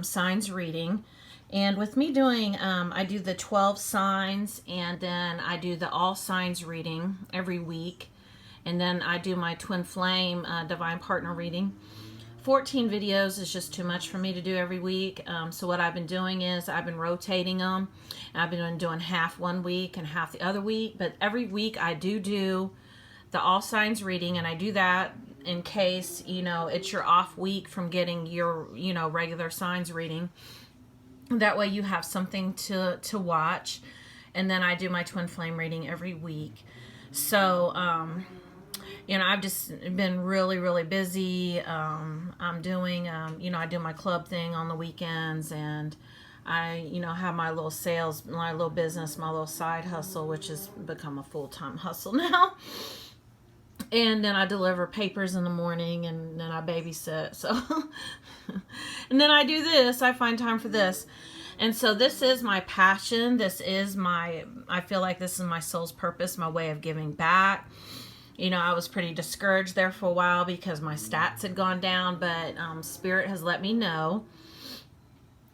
signs reading. And with me doing, I do the 12 signs, and then I do the all signs reading every week. And then I do my twin flame divine partner reading. 14 videos is just too much for me to do every week. So what I've been doing is I've been rotating them. I've been doing half one week and half the other week. But every week I do the all signs reading, and I do that in case, it's your off week from getting your, regular signs reading. That way you have something to watch. And then I do my twin flame reading every week. So, I've just been really, really busy. I'm doing, I do my club thing on the weekends, and I, have my little sales, my little business, my little side hustle, which has become a full-time hustle now. And then I deliver papers in the morning, and then I babysit. So, and then I do this. I find time for this. And so this is my passion. I feel like this is my soul's purpose, my way of giving back. I was pretty discouraged there for a while because my stats had gone down, but Spirit has let me know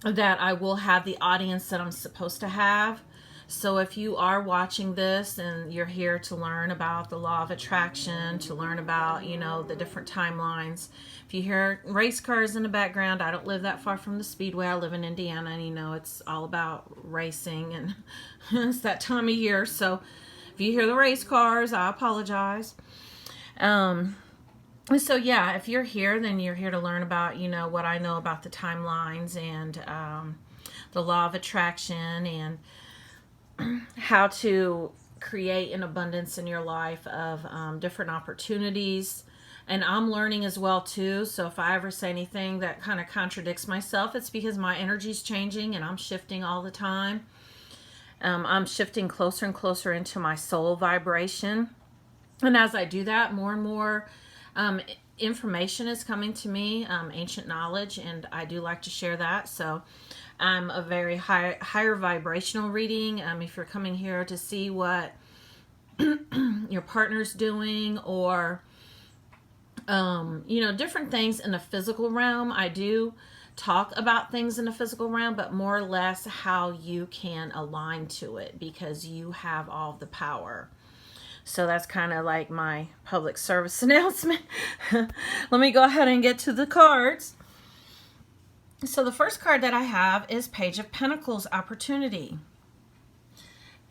that I will have the audience that I'm supposed to have. So if you are watching this and you're here to learn about the law of attraction, to learn about, the different timelines. If you hear race cars in the background, I don't live that far from the Speedway. I live in Indiana, and it's all about racing, and it's that time of year. So if you hear the race cars, I apologize. So yeah, if you're here, then you're here to learn about, what I know about the timelines and the law of attraction, and how to create an abundance in your life of different opportunities. And I'm learning as well too. So if I ever say anything that kind of contradicts myself, it's because my energy's changing and I'm shifting all the time. I'm shifting closer and closer into my soul vibration. And as I do that, more and more information is coming to me, ancient knowledge, and I do like to share that. So I'm a very higher vibrational reading. If you're coming here to see what your partner's doing, or different things in the physical realm, I do talk about things in the physical realm, but more or less how you can align to it, because you have all the power. So that's kind of like my public service announcement. Let me go ahead and get to the cards. So the first card that I have is Page of Pentacles, Opportunity.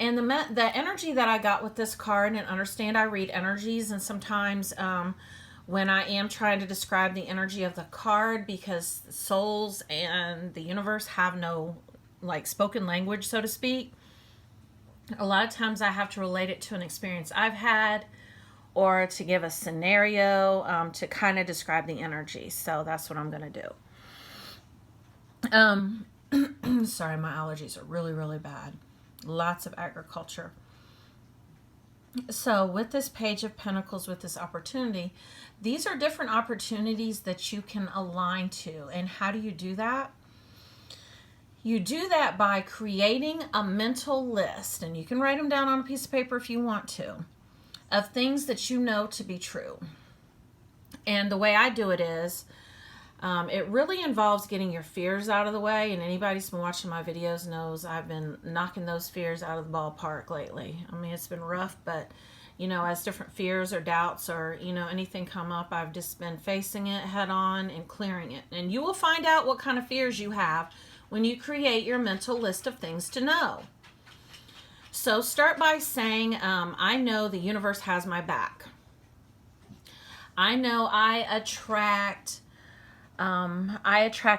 And the energy that I got with this card, and understand I read energies, and sometimes when I am trying to describe the energy of the card, because souls and the universe have no spoken language, so to speak, a lot of times I have to relate it to an experience I've had, or to give a scenario to kind of describe the energy. So that's what I'm going to do. Sorry, my allergies are really, really bad. Lots of agriculture. So with this Page of Pentacles, with this opportunity, these are different opportunities that you can align to. And how do you do that? You do that by creating a mental list, and you can write them down on a piece of paper if you want to, of things that you know to be true. And the way I do it is, it really involves getting your fears out of the way. And anybody who's been watching my videos knows I've been knocking those fears out of the ballpark lately. I mean, it's been rough, but as different fears or doubts or, anything come up, I've just been facing it head on and clearing it. And you will find out what kind of fears you have when you create your mental list of things to know. So start by saying, I know the universe has my back. I know I attract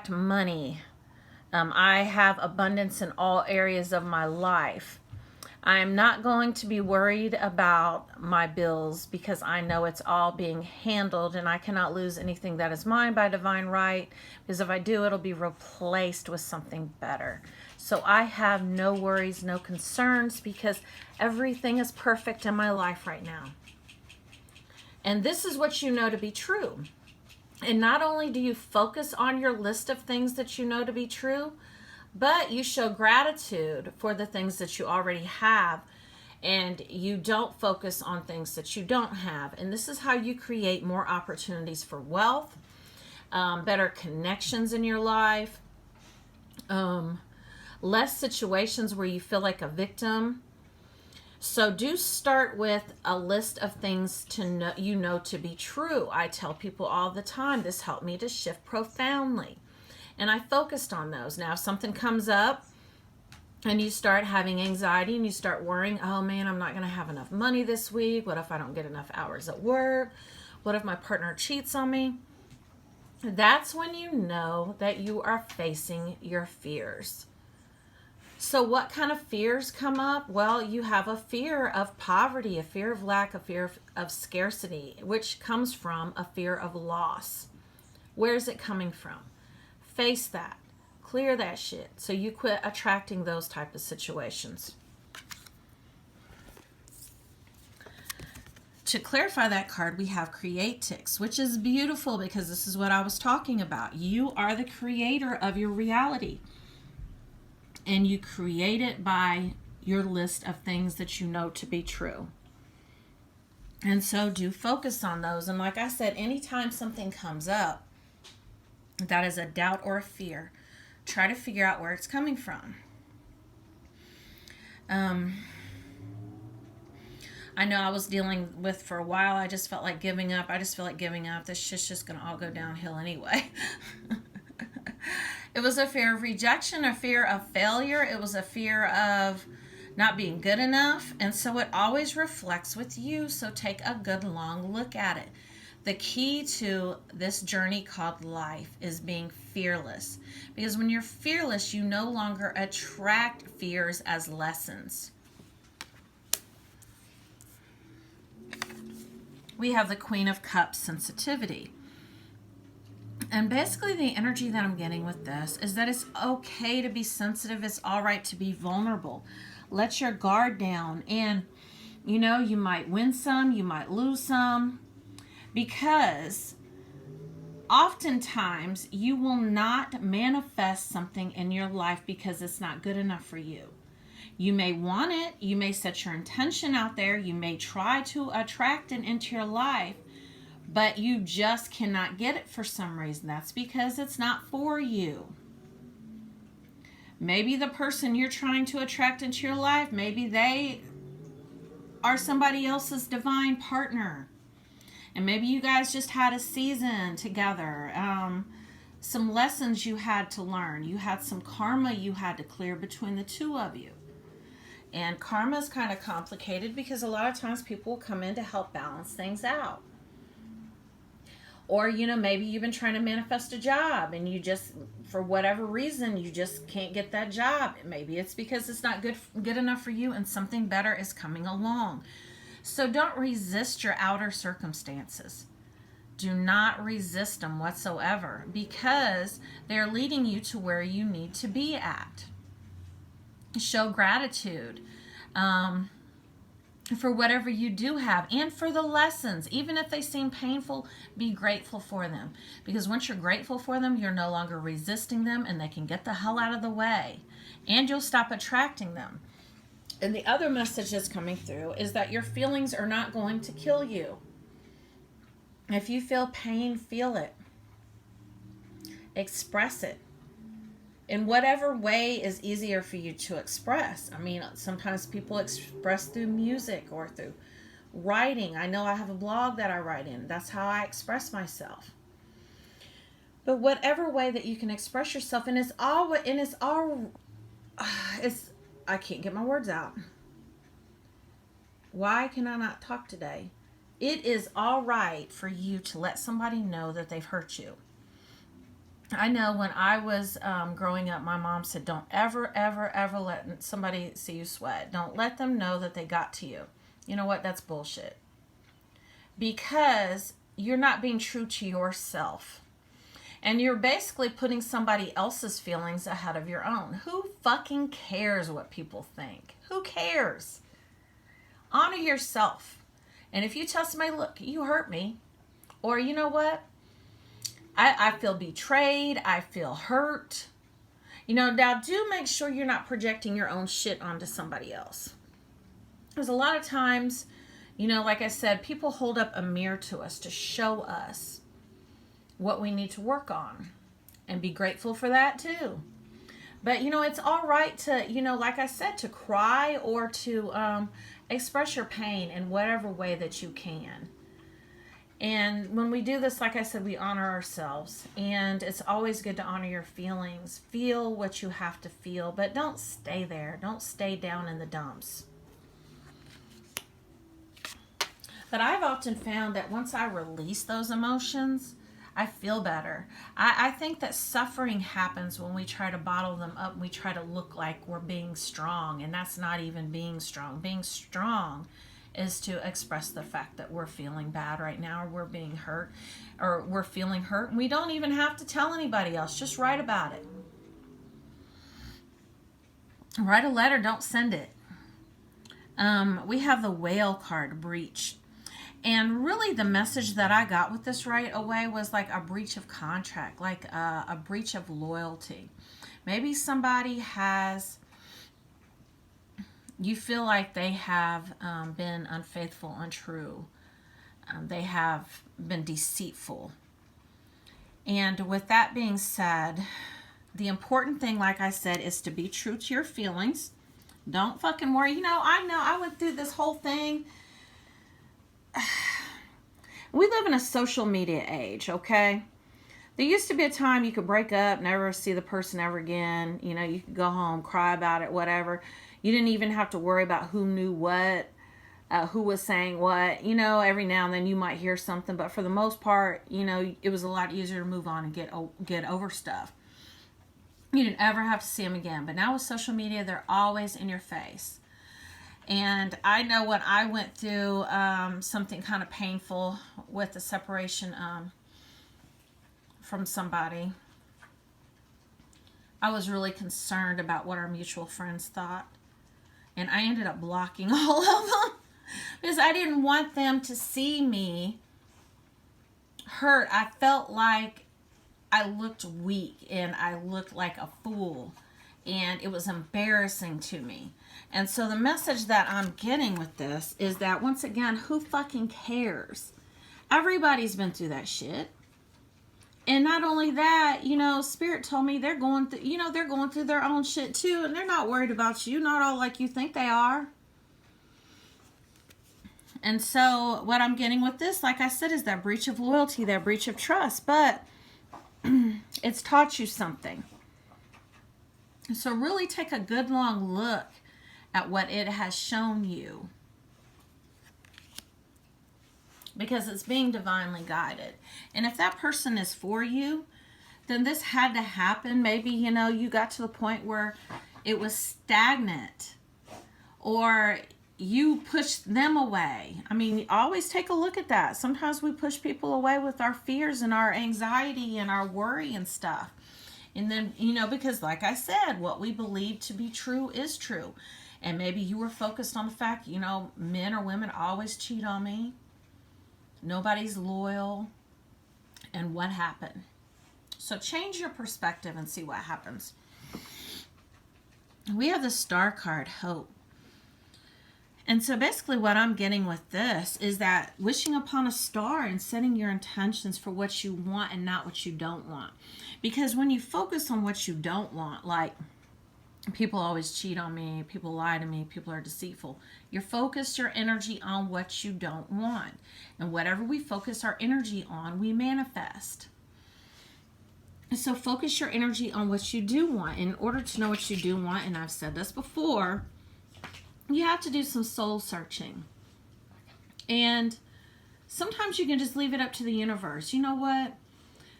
money. I have abundance in all areas of my life. I'm not going to be worried about my bills, because I know it's all being handled, and I cannot lose anything that is mine by divine right, because if I do, it'll be replaced with something better. So I have no worries, no concerns, because everything is perfect in my life right now. And this is what you know to be true. And not only do you focus on your list of things that you know to be true, but you show gratitude for the things that you already have, and you don't focus on things that you don't have. And this is how you create more opportunities for wealth, better connections in your life, um, less situations where you feel like a victim. So do start with a list of things to know to be true. I tell people all the time, this helped me to shift profoundly. And I focused on those. Now, if something comes up and you start having anxiety and you start worrying, oh man, I'm not going to have enough money this week. What if I don't get enough hours at work? What if my partner cheats on me? That's when you know that you are facing your fears. So what kind of fears come up? Well, you have a fear of poverty, a fear of lack, a fear of scarcity, which comes from a fear of loss. Where's it coming from? Face that. Clear that shit so you quit attracting those type of situations. To clarify that card, we have Creatix, which is beautiful because this is what I was talking about. You are the creator of your reality. And you create it by your list of things that you know to be true. And so do focus on those. And like I said, anytime something comes up that is a doubt or a fear, try to figure out where it's coming from. I know I was dealing with for a while, I just felt like giving up. I just feel like giving up. This shit's just going to all go downhill anyway. It was a fear of rejection, a fear of failure. It was a fear of not being good enough. And so it always reflects with you. So take a good long look at it. The key to this journey called life is being fearless. Because when you're fearless, you no longer attract fears as lessons. We have the Queen of Cups, sensitivity. And basically the energy that I'm getting with this is that it's okay to be sensitive. It's all right to be vulnerable. Let your guard down. And, you know, you might win some, you might lose some. Because oftentimes you will not manifest something in your life because it's not good enough for you. You may want it. You may set your intention out there. You may try to attract it into your life. But you just cannot get it for some reason. That's because it's not for you. Maybe the person you're trying to attract into your life, maybe they are somebody else's divine partner. And maybe you guys just had a season together. Some lessons you had to learn. You had some karma you had to clear between the two of you. And karma is kind of complicated because a lot of times people will come in to help balance things out. Or, you know, maybe you've been trying to manifest a job and you just, for whatever reason, you just can't get that job. Maybe it's because it's not good enough for you and something better is coming along. So don't resist your outer circumstances. Do not resist them whatsoever because they're leading you to where you need to be at. Show gratitude. For whatever you do have and for the lessons. Even if they seem painful, be grateful for them. Because once you're grateful for them, you're no longer resisting them and they can get the hell out of the way. And you'll stop attracting them. And the other message that's coming through is that your feelings are not going to kill you. If you feel pain, feel it. Express it. In whatever way is easier for you to express. I mean, sometimes people express through music or through writing. I know I have a blog that I write in. That's how I express myself. But whatever way that you can express yourself, I can't get my words out. Why can I not talk today? It is all right for you to let somebody know that they've hurt you. I know when I was growing up, my mom said, don't ever, ever, ever let somebody see you sweat. Don't let them know that they got to you. You know what? That's bullshit. Because you're not being true to yourself. And you're basically putting somebody else's feelings ahead of your own. Who fucking cares what people think? Who cares? Honor yourself. And if you tell somebody, look, you hurt me. Or you know what? I feel betrayed. I feel hurt. You know, now do make sure you're not projecting your own shit onto somebody else. Because a lot of times, you know, like I said, people hold up a mirror to us to show us what we need to work on. And be grateful for that too. But, you know, it's all right to, you know, like I said, to cry or to express your pain in whatever way that you can. And when we do this, like I said, we honor ourselves. And it's always good to honor your feelings. Feel what you have to feel, but don't stay there. Don't stay down in the dumps. But I've often found that once I release those emotions, I feel better. I think that suffering happens when we try to bottle them up and we try to look like we're being strong, and that's not even being strong. Being strong is to express the fact that we're feeling bad right now, or we're being hurt, or we're feeling hurt, and we don't even have to tell anybody else. Just write about it. Write a letter, don't send it. We have the whale card, breach. And really the message that I got with this right away was like a breach of contract, like a breach of loyalty. Maybe somebody has, you feel like they have been unfaithful, untrue. They have been deceitful. And with that being said, the important thing, like I said, is to be true to your feelings. Don't fucking worry. You know I went through this whole thing. We live in a social media age, okay? There used to be a time you could break up, never see the person ever again. You know, you could go home, cry about it, whatever. You didn't even have to worry about who knew what, who was saying what. You know, every now and then you might hear something, but for the most part, you know, it was a lot easier to move on and get over stuff. You didn't ever have to see them again. But now with social media, they're always in your face. And I know when I went through something kind of painful with the separation from somebody, I was really concerned about what our mutual friends thought. And I ended up blocking all of them because I didn't want them to see me hurt. I felt like I looked weak and I looked like a fool. And it was embarrassing to me. And so the message that I'm getting with this is that, once again, who fucking cares? Everybody's been through that shit. And not only that, you know, Spirit told me they're going through, you know, they're going through their own shit too. And they're not worried about you. Not all like you think they are. And so what I'm getting with this, like I said, is that breach of loyalty, that breach of trust. But it's taught you something. So really take a good long look at what it has shown you, because it's being divinely guided. And if that person is for you, then this had to happen. Maybe, you know, you got to the point where it was stagnant, or you pushed them away. I mean, always take a look at that. Sometimes we push people away with our fears and our anxiety and our worry and stuff. And then, you know, because like I said, what we believe to be true is true. And maybe you were focused on the fact, you know, men or women always cheat on me. Nobody's loyal. And what happened? So change your perspective and see what happens. We have the Star card, Hope. And so basically what I'm getting with this is that wishing upon a star and setting your intentions for what you want and not what you don't want. Because when you focus on what you don't want, like people always cheat on me, people lie to me, people are deceitful, you're focused your energy on what you don't want. And whatever we focus our energy on, we manifest. So focus your energy on what you do want. In order to know what you do want, and I've said this before, you have to do some soul searching. And sometimes you can just leave it up to the universe. You know what?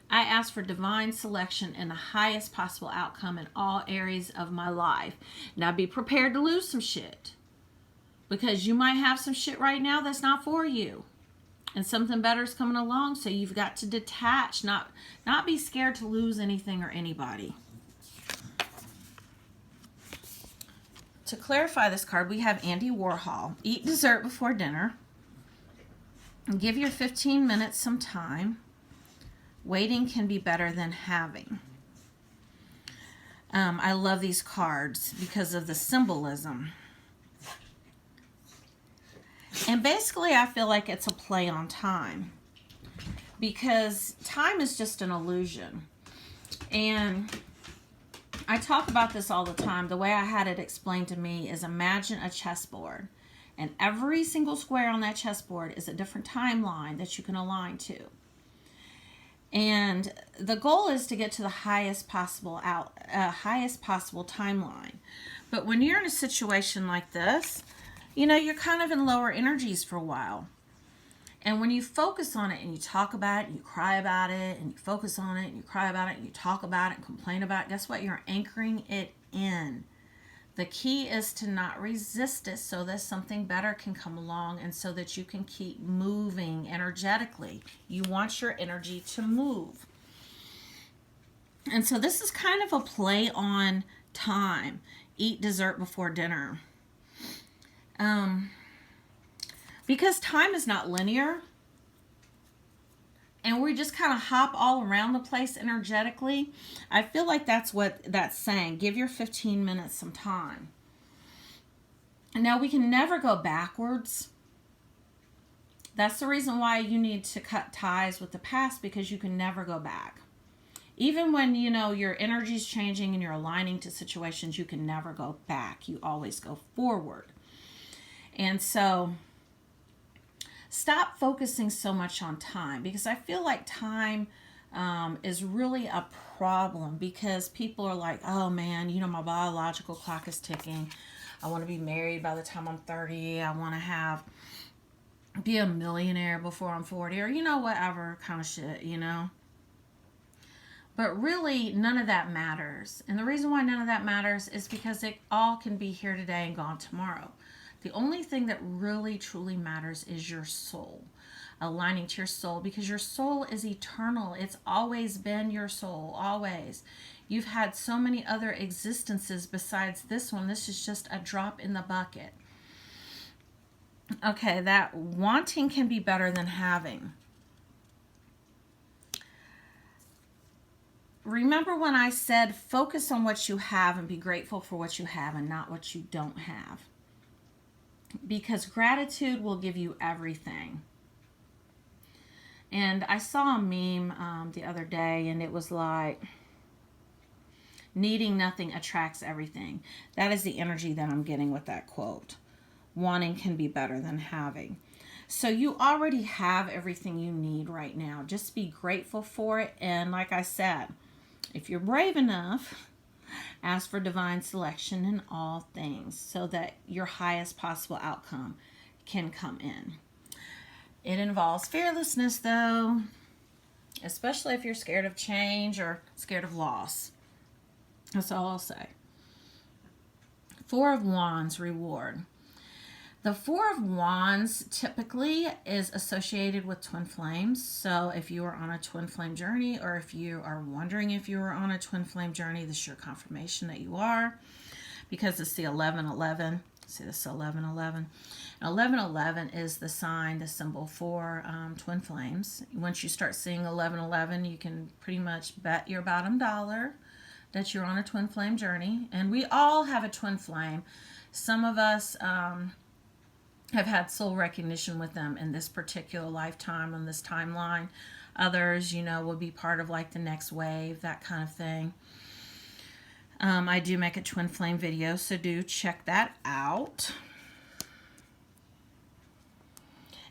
I ask for divine selection and the highest possible outcome in all areas of my life. Now be prepared to lose some shit, because you might have some shit right now that's not for you. And something better is coming along, so you've got to detach, not be scared to lose anything or anybody. To clarify this card, we have Andy Warhol. Eat dessert before dinner. Give your 15 minutes some time. Waiting can be better than having. I love these cards because of the symbolism. And basically, I feel like it's a play on time, because time is just an illusion. And I talk about this all the time. The way I had it explained to me is, imagine a chessboard, and every single square on that chessboard is a different timeline that you can align to. And the goal is to get to the highest possible timeline. But when you're in a situation like this, you know, you're kind of in lower energies for a while. And when you focus on it and you talk about it and you cry about it and you focus on it and you cry about it and you talk about it and complain about it, guess what? You're anchoring it in. The key is to not resist it so that something better can come along and so that you can keep moving energetically. You want your energy to move. And so this is kind of a play on time. Eat dessert before dinner. Because time is not linear. And we just kind of hop all around the place energetically. I feel like that's what that's saying. Give your 15 minutes some time. Now, we can never go backwards. That's the reason why you need to cut ties with the past, because you can never go back. Even when, you know, your energy's changing and you're aligning to situations, you can never go back. You always go forward. And so stop focusing so much on time, because I feel like time is really a problem, because people are like, oh man, you know, my biological clock is ticking. I want to be married by the time I'm 30. I want to be a millionaire before I'm 40, or, you know, whatever kind of shit, you know. But really, none of that matters. And the reason why none of that matters is because it all can be here today and gone tomorrow. The only thing that really truly matters is your soul, aligning to your soul, because your soul is eternal. It's always been your soul, always. You've had so many other existences besides this one. This is just a drop in the bucket. Okay, that wanting can be better than having. Remember when I said focus on what you have and be grateful for what you have and not what you don't have? Because gratitude will give you everything. And I saw a meme the other day, and it was like, needing nothing attracts everything. That is the energy that I'm getting with that quote. Wanting can be better than having. So you already have everything you need right now. Just be grateful for it. And like I said, if you're brave enough, ask for divine selection in all things so that your highest possible outcome can come in. It involves fearlessness, though, especially if you're scared of change or scared of loss. That's all I'll say. Four of Wands, reward. The Four of Wands typically is associated with twin flames. So if you are on a twin flame journey, or if you are wondering if you are on a twin flame journey, this is your confirmation that you are, because it's the 1111. See this 1111. 1111 is the sign, the symbol for twin flames. Once you start seeing 1111, you can pretty much bet your bottom dollar that you're on a twin flame journey. And we all have a twin flame. Some of us have had soul recognition with them in this particular lifetime, on this timeline. Others, you know, will be part of like the next wave, that kind of thing. I do make a twin flame video, so do check that out.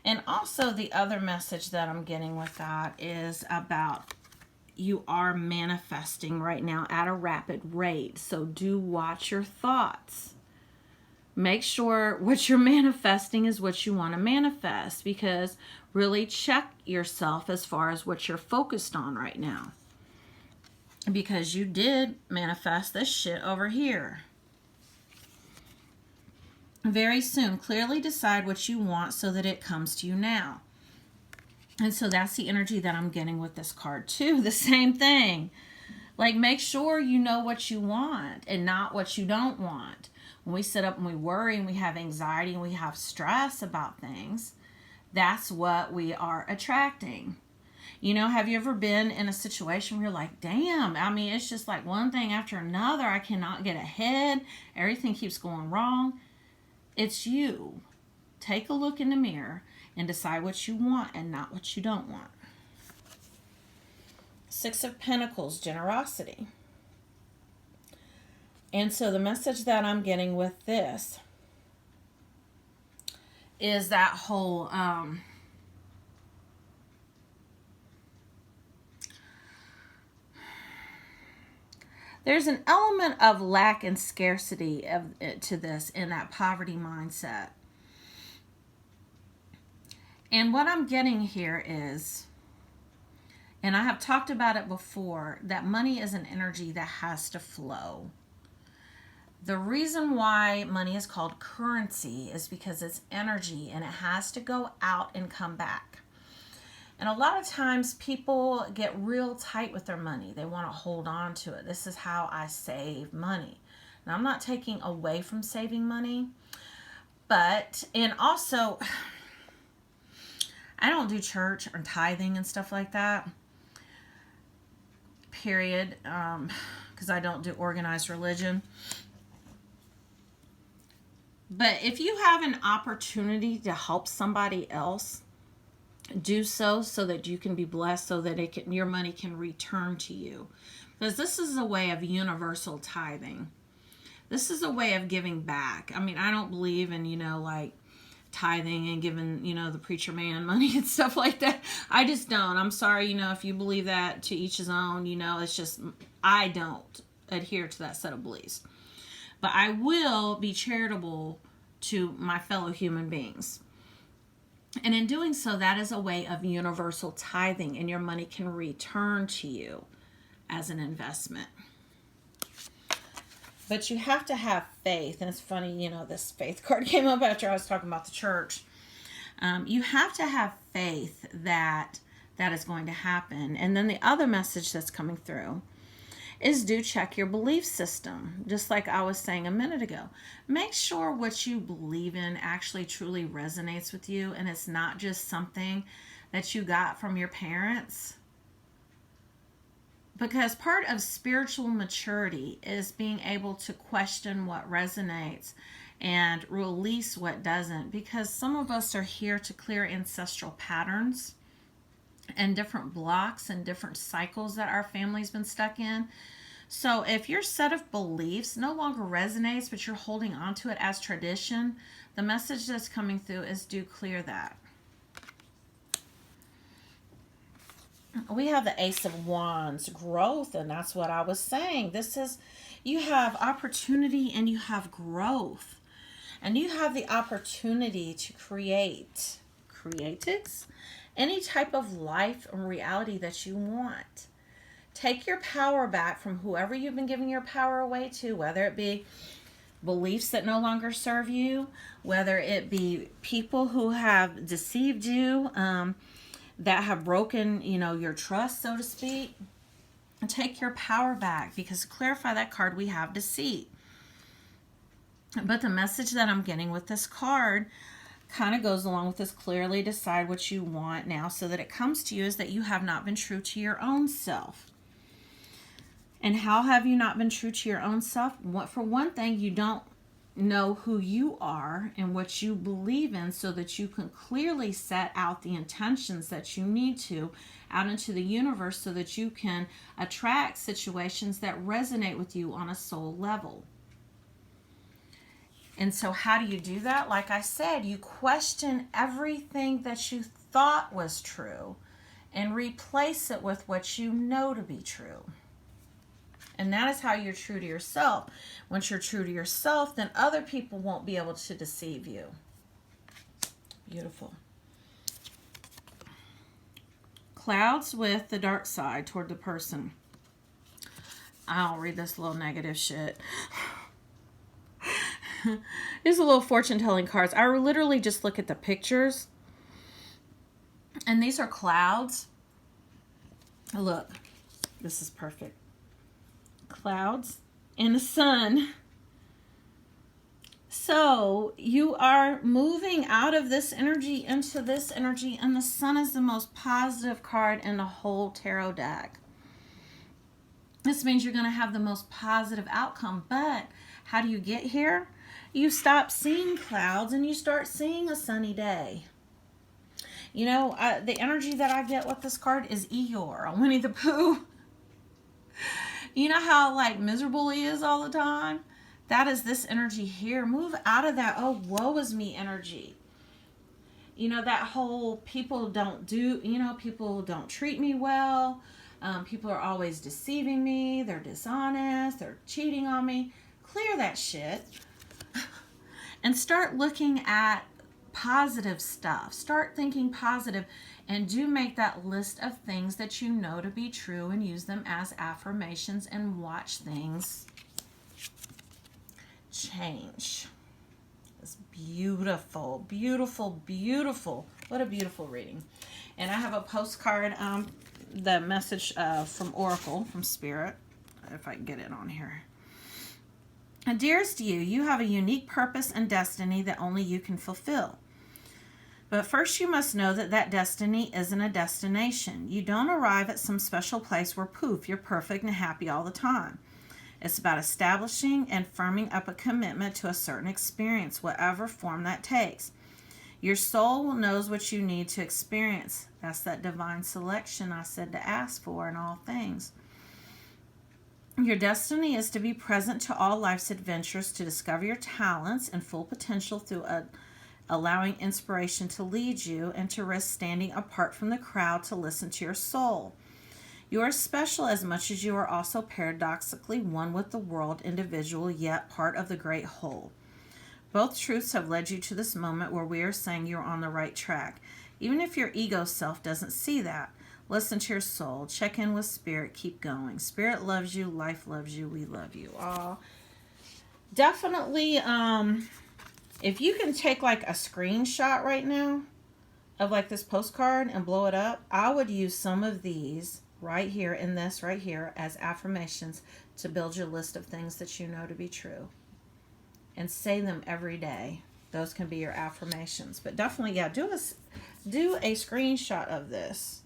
And also the other message that I'm getting with that is about you are manifesting right now at a rapid rate. So do watch your thoughts. Make sure what you're manifesting is what you want to manifest, because really check yourself as far as what you're focused on right now. Because you did manifest this shit over here. Very soon, clearly decide what you want so that it comes to you now. And so that's the energy that I'm getting with this card too. The same thing. Like, make sure you know what you want and not what you don't want. When we sit up and we worry and we have anxiety and we have stress about things, that's what we are attracting. You know, have you ever been in a situation where you're like, damn, I mean, it's just like one thing after another. I cannot get ahead. Everything keeps going wrong. It's you. Take a look in the mirror and decide what you want and not what you don't want. Six of Pentacles, generosity. And so the message that I'm getting with this is that whole there's an element of lack and scarcity to this in that poverty mindset. And what I'm getting here is, and I have talked about it before, that money is an energy that has to flow. The reason why money is called currency is because it's energy and it has to go out and come back. And a lot of times people get real tight with their money. They want to hold on to it. This is how I save money. Now, I'm not taking away from saving money, but, and also, I don't do church or tithing and stuff like that, period, because I don't do organized religion. But if you have an opportunity to help somebody else, do so that you can be blessed, so that your money can return to you. Because this is a way of universal tithing. This is a way of giving back. I mean, I don't believe in, like tithing and giving, the preacher man money and stuff like that. I just don't. I'm sorry, if you believe that, to each his own, it's just, I don't adhere to that set of beliefs. But I will be charitable to my fellow human beings. And in doing so, that is a way of universal tithing, and your money can return to you as an investment. But you have to have faith. And it's funny, this faith card came up after I was talking about the church. You have to have faith that is going to happen. And then the other message that's coming through is, do check your belief system. Just like I was saying a minute ago. Make sure what you believe in actually truly resonates with you, and it's not just something that you got from your parents. Because part of spiritual maturity is being able to question what resonates and release what doesn't. Because some of us are here to clear ancestral patterns and different blocks and different cycles that our family's been stuck in. So if your set of beliefs no longer resonates, but you're holding on to it as tradition, the message that's coming through is, do clear that. We have the Ace of Wands, growth, and that's what I was saying. This is, you have opportunity and you have growth. And you have the opportunity to create any type of life and reality that you want. Take your power back from whoever you've been giving your power away to, whether it be beliefs that no longer serve you, whether it be people who have deceived you, that have broken, your trust, so to speak. And take your power back, because to clarify that card, we have deceit. But the message that I'm getting with this card kind of goes along with this: clearly decide what you want now so that it comes to you, is that you have not been true to your own self. And how have you not been true to your own self? For one thing, you don't know who you are and what you believe in, so that you can clearly set out the intentions that you need to out into the universe, so that you can attract situations that resonate with you on a soul level. And so how do you do that? Like I said, you question everything that you thought was true and replace it with what you know to be true. And that is how you're true to yourself. Once you're true to yourself, then other people won't be able to deceive you. Beautiful. Clouds with the dark side toward the person. I'll read this little negative shit. Here's a little fortune telling cards. I literally just look at the pictures, and these are clouds. Look, this is perfect. Clouds and the sun. So you are moving out of this energy into this energy, and the sun is the most positive card in the whole tarot deck. This means you're going to have the most positive outcome. But how do you get here? You stop seeing clouds and you start seeing a sunny day. The energy that I get with this card is Eeyore on Winnie the Pooh. You know how like miserable he is all the time? That is this energy here. Move out of that, oh, woe is me energy. You know, that whole people don't treat me well. People are always deceiving me. They're dishonest. They're cheating on me. Clear that shit and start looking at positive stuff. Start thinking positive and do make that list of things that you know to be true and use them as affirmations and watch things change. It's beautiful, beautiful, beautiful. What a beautiful reading. And I have a postcard, the message from Oracle, from Spirit, if I can get it on here. Dearest you, you have a unique purpose and destiny that only you can fulfill. But first you must know that that destiny isn't a destination. You don't arrive at some special place where poof, you're perfect and happy all the time. It's about establishing and firming up a commitment to a certain experience, whatever form that takes. Your soul knows what you need to experience. That's that divine selection I said to ask for in all things. Your destiny is to be present to all life's adventures, to discover your talents and full potential through allowing inspiration to lead you, and to risk standing apart from the crowd to listen to your soul. You are special as much as you are also paradoxically one with the world, individual, yet part of the great whole. Both truths have led you to this moment where we are saying you're on the right track. Even if your ego self doesn't see that, listen to your soul. Check in with Spirit. Keep going. Spirit loves you. Life loves you. We love you. Definitely, if you can take like a screenshot right now of like this postcard and blow it up, I would use some of these right here in this right here as affirmations to build your list of things that you know to be true. And say them every day. Those can be your affirmations. But definitely, yeah, do a screenshot of this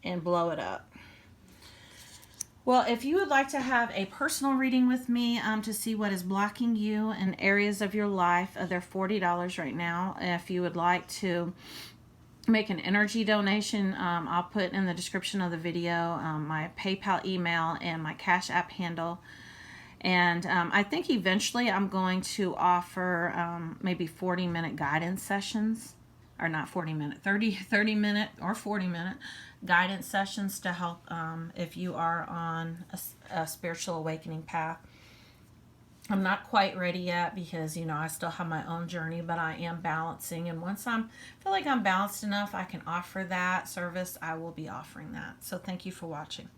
and blow it up. Well, if you would like to have a personal reading with me to see what is blocking you in areas of your life, they're $40 right now. If you would like to make an energy donation, I'll put in the description of the video my PayPal email and my Cash App handle. And I think eventually I'm going to offer maybe 40-minute guidance sessions, or not 40-minute, 30-minute or 40-minute guidance sessions to help if you are on a spiritual awakening path. I'm not quite ready yet because, you know, I still have my own journey, but I am balancing. And once I feel like I'm balanced enough, I can offer that service, I will be offering that. So thank you for watching.